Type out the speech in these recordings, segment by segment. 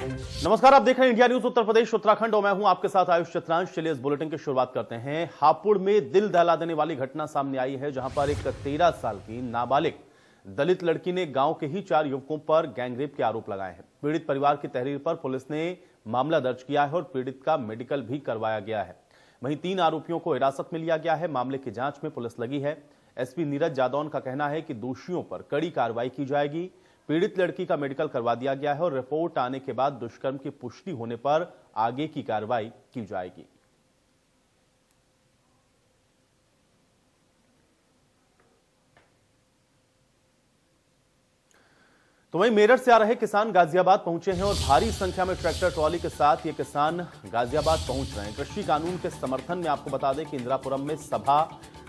नमस्कार, आप देख रहे हैं इंडिया न्यूज उत्तर प्रदेश उत्तराखंड और मैं हूं आपके साथ आयुष चित्रांश। चलिए इस बुलेटिन की शुरुआत करते हैं। हापुड़ में दिल दहला देने वाली घटना सामने आई है, जहां पर एक 13 साल की नाबालिग दलित लड़की ने गांव के ही 4 युवकों पर गैंगरेप के आरोप लगाए हैं। पीड़ित परिवार की तहरीर पर पुलिस ने मामला दर्ज किया है और पीड़ित का मेडिकल भी करवाया गया है। वहीं 3 आरोपियों को हिरासत में लिया गया है। मामले की जांच में पुलिस लगी है। एसपी नीरज जादौन का कहना है कि दोषियों पर कड़ी कार्रवाई की जाएगी। पीड़ित लड़की का मेडिकल करवा दिया गया है और रिपोर्ट आने के बाद दुष्कर्म की पुष्टि होने पर आगे की कार्रवाई की जाएगी। तो वहीं मेरठ से आ रहे किसान गाजियाबाद पहुंचे हैं और भारी संख्या में ट्रैक्टर ट्रॉली के साथ ये किसान गाजियाबाद पहुंच रहे हैं। कृषि कानून के समर्थन में आपको बता दें कि इंदिरापुरम में सभा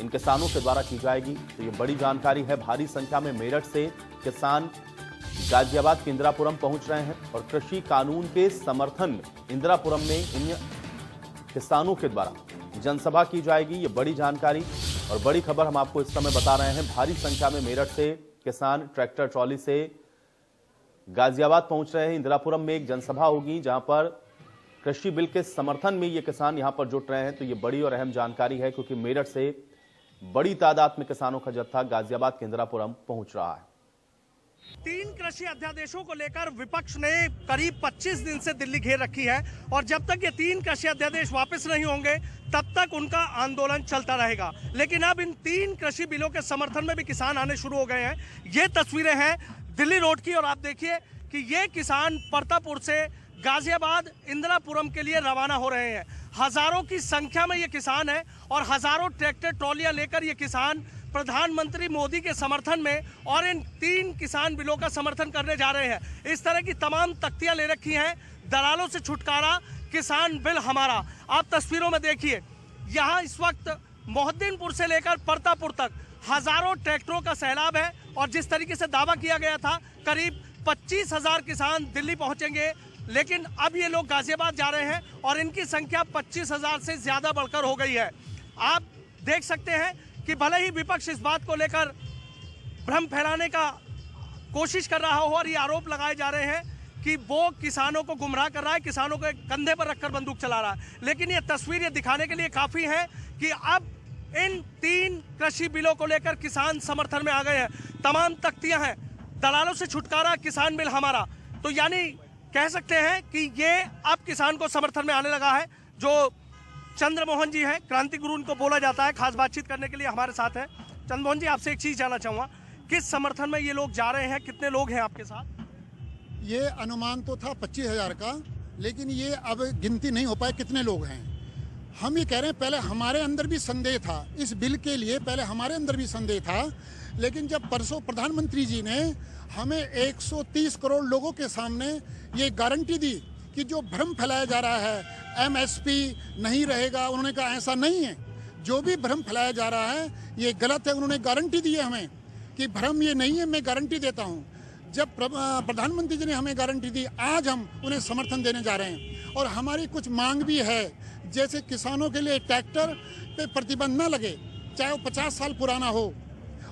इन किसानों के द्वारा की जाएगी। तो ये बड़ी जानकारी है। भारी संख्या में मेरठ से किसान गाजियाबाद के इंदिरापुरम पहुंच रहे हैं और कृषि कानून के समर्थन में इंदिरापुरम में इन किसानों के द्वारा जनसभा की जाएगी। ये बड़ी जानकारी और बड़ी खबर हम आपको इस समय बता रहे हैं। भारी संख्या में मेरठ से किसान ट्रैक्टर ट्रॉली से गाजियाबाद पहुंच रहे हैं। इंदिरापुरम में एक जनसभा होगी, जहां पर कृषि बिल के समर्थन में ये किसान यहां पर जुट रहे हैं। तो ये बड़ी और अहम जानकारी है, क्योंकि मेरठ से बड़ी तादाद में किसानों का जत्था गाजियाबाद के इंदिरापुरम पहुंच रहा है। 3 कृषि अध्यादेशों को लेकर विपक्ष ने करीब 25 दिन से दिल्ली घेर रखी है और जब तक ये 3 कृषि अध्यादेश वापस नहीं होंगे तब तक उनका आंदोलन चलता रहेगा। लेकिन अब इन 3 कृषि बिलों के समर्थन में भी किसान आने शुरू हो गए हैं। ये तस्वीरें हैं दिल्ली रोड की और आप देखिए कि ये किसान परतापुर से गाजियाबाद इंदिरापुरम के लिए रवाना हो रहे हैं। हजारों की संख्या में ये किसान है और हजारों ट्रैक्टर ट्रॉलियां लेकर ये किसान प्रधानमंत्री मोदी के समर्थन में और इन 3 किसान बिलों का समर्थन करने जा रहे हैं। इस तरह की तमाम तख्तियां ले रखी हैं। दलालों से छुटकारा, किसान बिल हमारा। आप तस्वीरों में देखिए, यहाँ इस वक्त मोहद्दीनपुर से लेकर परतापुर तक हजारों ट्रैक्टरों का सैलाब है और जिस तरीके से दावा किया गया था करीब 25,000 किसान दिल्ली पहुंचेंगे, लेकिन अब ये लोग गाजियाबाद जा रहे हैं और इनकी संख्या 25,000 से ज्यादा बढ़कर हो गई है। आप देख सकते हैं कि भले ही विपक्ष इस बात को लेकर भ्रम फैलाने का कोशिश कर रहा हो और ये आरोप लगाए जा रहे हैं कि वो किसानों को गुमराह कर रहा है, किसानों को कंधे पर रखकर बंदूक चला रहा है, लेकिन ये तस्वीर ये दिखाने के लिए काफी है कि अब इन 3 कृषि बिलों को लेकर किसान समर्थन में आ गए हैं। तमाम तख्तियां हैं, दलालों से छुटकारा, किसान बिल हमारा। तो यानी कह सकते हैं कि ये अब किसान को समर्थन में आने लगा है। जो चंद्रमोहन जी हैं, क्रांति गुरु उनको बोला जाता है, खास बातचीत करने के लिए हमारे साथ है। चंद्रमोहन जी, आपसे एक चीज जानना चाहूंगा, किस समर्थन में ये लोग जा रहे हैं? कितने लोग हैं आपके साथ? ये अनुमान तो था 25,000 का, लेकिन ये अब गिनती नहीं हो पाए कितने लोग हैं। हम ये कह रहे हैं, पहले हमारे अंदर भी संदेह था इस बिल के लिए, पहले हमारे अंदर भी संदेह था, लेकिन जब परसों प्रधानमंत्री जी ने हमें 130 करोड़ लोगों के सामने ये गारंटी दी कि जो भ्रम फैलाया जा रहा है एमएसपी नहीं रहेगा, उन्होंने कहा ऐसा नहीं है। जो भी भ्रम फैलाया जा रहा है ये गलत है। उन्होंने गारंटी दी है हमें कि भ्रम ये नहीं है, मैं गारंटी देता हूँ। जब प्रधानमंत्री जी ने हमें गारंटी दी, आज हम उन्हें समर्थन देने जा रहे हैं। और हमारी कुछ मांग भी है, जैसे किसानों के लिए ट्रैक्टर पे प्रतिबंध न लगे, चाहे वो 50 साल पुराना हो,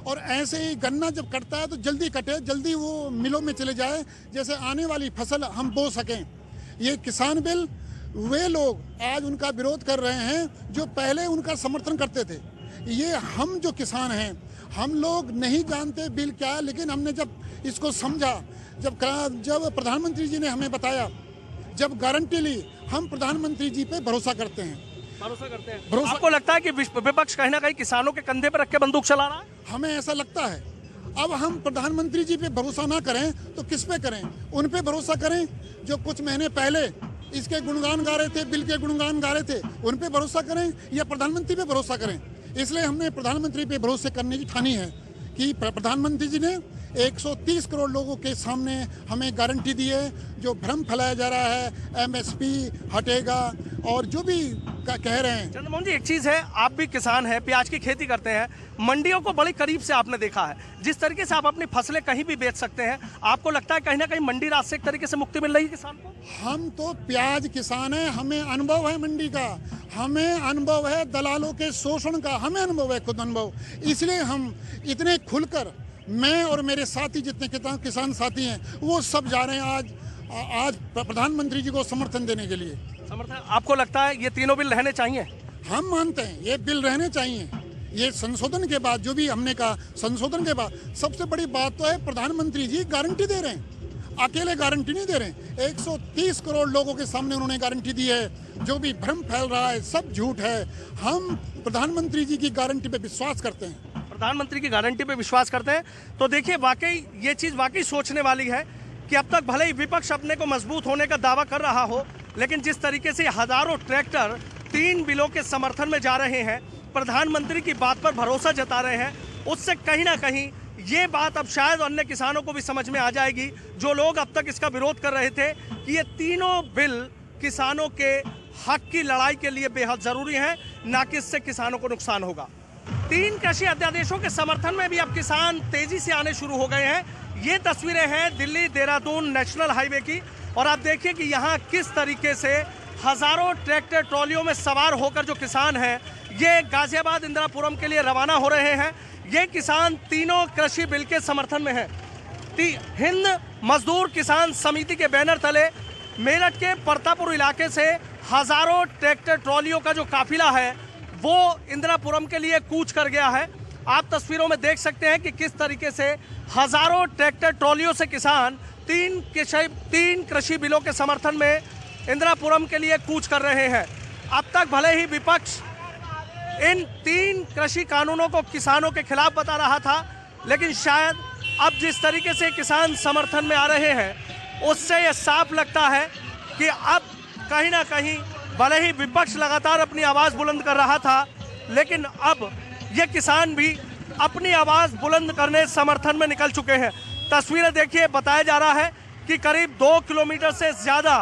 और ऐसे ही गन्ना जब कटता है तो जल्दी कटे, जल्दी वो मिलों में चले जाए, जैसे आने वाली फसल हम बो सकें। ये किसान बिल वे लोग आज उनका विरोध कर रहे हैं जो पहले उनका समर्थन करते थे। ये हम जो किसान हैं, हम लोग नहीं जानते बिल क्या है, लेकिन हमने जब इसको समझा, जब प्रधानमंत्री जी ने हमें बताया, जब गारंटी ली, हम प्रधानमंत्री जी पे भरोसा करते हैं। आपको लगता है कि विपक्ष कहीं ना कहीं किसानों के कंधे पर रख के बंदूक चला रहा है? हमें ऐसा लगता है। अब हम प्रधानमंत्री जी पे भरोसा ना करें तो किस पे करें? उन पे भरोसा करें जो कुछ महीने पहले इसके गुणगान गा रहे थे, बिल के गुणगान गा रहे थे, उन पे भरोसा करें या प्रधानमंत्री पे भरोसा करें? इसलिए हमने प्रधानमंत्री पे भरोसे करने की ठानी है कि प्रधानमंत्री जी ने 130 करोड़ लोगों के सामने हमें गारंटी दी है। जो भ्रम फैलाया जा रहा है एमएसपी हटेगा और जो भी कह रहे हैं। चंद्रमोहन जी, एक चीज है, आप भी किसान हैं, प्याज की खेती करते हैं, मंडियों को बड़ी करीब से आपने देखा है, जिस तरीके से आप अपनी फसलें कहीं भी बेच सकते हैं, आपको लगता है कहीं ना कहीं मंडी राज से एक तरीके से मुक्ति मिल रही है किसान को? हम तो प्याज किसान हैं, हमें अनुभव है मंडी का, हमें अनुभव है दलालों के शोषण का, हमें अनुभव है, खुद अनुभव। इसलिए हम इतने खुलकर, मैं और मेरे साथी जितने किसान साथी हैं वो सब जा रहे हैं आज आज प्रधानमंत्री जी को समर्थन देने के लिए। समर्थन आपको लगता है ये तीनों बिल रहने चाहिए? हम मानते हैं ये बिल रहने चाहिए। ये संशोधन के बाद जो भी हमने कहा, संशोधन के बाद सबसे बड़ी बात तो है प्रधानमंत्री जी गारंटी दे रहे हैं, अकेले गारंटी नहीं दे रहे हैं। 130 करोड़ लोगों के सामने उन्होंने गारंटी दी है। जो भी भ्रम फैल रहा है सब झूठ है। हम प्रधानमंत्री जी की गारंटी पे विश्वास करते हैं। प्रधानमंत्री की गारंटी पे विश्वास करते हैं। तो देखिए वाकई ये चीज वाकई सोचने वाली है कि अब तक भले ही विपक्ष अपने को मजबूत होने का दावा कर रहा हो, लेकिन जिस तरीके से हजारों ट्रैक्टर 3 बिलों के समर्थन में जा रहे हैं, प्रधानमंत्री की बात पर भरोसा जता रहे हैं, उससे कहीं ना कहीं ये बात अब शायद अन्य किसानों को भी समझ में आ जाएगी, जो लोग अब तक इसका विरोध कर रहे थे, कि ये तीनों बिल किसानों के हक की लड़ाई के लिए बेहद जरूरी हैं, ना कि इससे किसानों को नुकसान होगा। 3 कृषि अध्यादेशों के समर्थन में भी अब किसान तेजी से आने शुरू हो गए हैं। ये तस्वीरें हैं दिल्ली देहरादून नेशनल हाईवे की, और आप देखिए कि यहाँ किस तरीके से हजारों ट्रैक्टर ट्रॉलियों में सवार होकर जो किसान हैं ये गाजियाबाद इंदिरापुरम के लिए रवाना हो रहे हैं। ये किसान तीनों कृषि बिल के समर्थन में हैं। हिंद मजदूर किसान समिति के बैनर तले मेरठ के परतापुर इलाके से हजारों ट्रैक्टर ट्रॉलियों का जो काफिला है वो इंदिरापुरम के लिए कूच कर गया है। आप तस्वीरों में देख सकते हैं कि किस तरीके से हजारों ट्रैक्टर ट्रॉलियों से किसान 3 कृषि बिलों के समर्थन में इंदिरापुरम के लिए कूच कर रहे हैं। अब तक भले ही विपक्ष इन 3 कृषि कानूनों को किसानों के खिलाफ बता रहा था, लेकिन शायद अब जिस तरीके से किसान समर्थन में आ रहे हैं उससे यह साफ लगता है कि अब कहीं ना कहीं भले ही विपक्ष लगातार अपनी आवाज़ बुलंद कर रहा था, लेकिन अब ये किसान भी अपनी आवाज़ बुलंद करने समर्थन में निकल चुके हैं। तस्वीरें देखिए, बताया जा रहा है कि करीब 2 किलोमीटर से ज़्यादा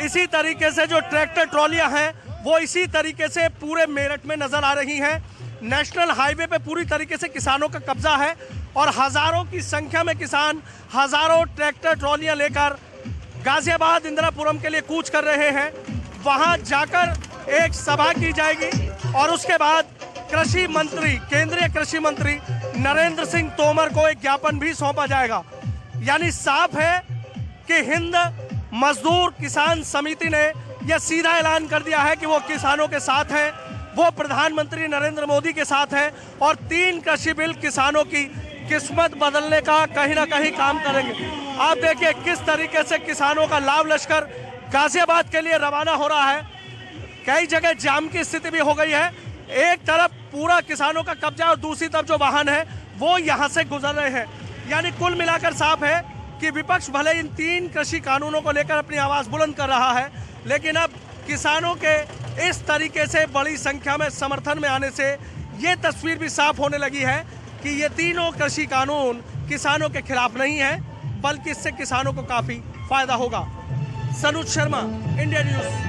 इसी तरीके से जो ट्रैक्टर ट्रॉलियां हैं वो इसी तरीके से पूरे मेरठ में नजर आ रही हैं। नेशनल हाईवे पे पूरी तरीके से किसानों का कब्जा है और हजारों की संख्या में किसान हजारों ट्रैक्टर ट्रॉलियां लेकर गाजियाबाद इंदिरापुरम के लिए कूच कर रहे हैं। वहां जाकर एक सभा की जाएगी और उसके बाद कृषि मंत्री, केंद्रीय कृषि मंत्री नरेंद्र सिंह तोमर को एक ज्ञापन भी सौंपा जाएगा। यानी साफ है कि हिंद मजदूर किसान समिति ने यह सीधा ऐलान कर दिया है कि वो किसानों के साथ है, वो प्रधानमंत्री नरेंद्र मोदी के साथ है और 3 कृषि बिल किसानों की किस्मत बदलने का कहीं ना कहीं काम करेंगे। आप देखिए किस तरीके से किसानों का लाव लश्कर गाजियाबाद के लिए रवाना हो रहा है। कई जगह जाम की स्थिति भी हो गई है। एक तरफ पूरा किसानों का कब्जा और दूसरी तरफ जो वाहन है वो यहाँ से गुजर रहे हैं। यानी कुल मिलाकर साफ है कि विपक्ष भले इन 3 कृषि कानूनों को लेकर अपनी आवाज़ बुलंद कर रहा है, लेकिन अब किसानों के इस तरीके से बड़ी संख्या में समर्थन में आने से ये तस्वीर भी साफ होने लगी है कि ये तीनों कृषि कानून किसानों के खिलाफ नहीं है, बल्कि इससे किसानों को काफ़ी फायदा होगा। Sanuj Sharma, India news.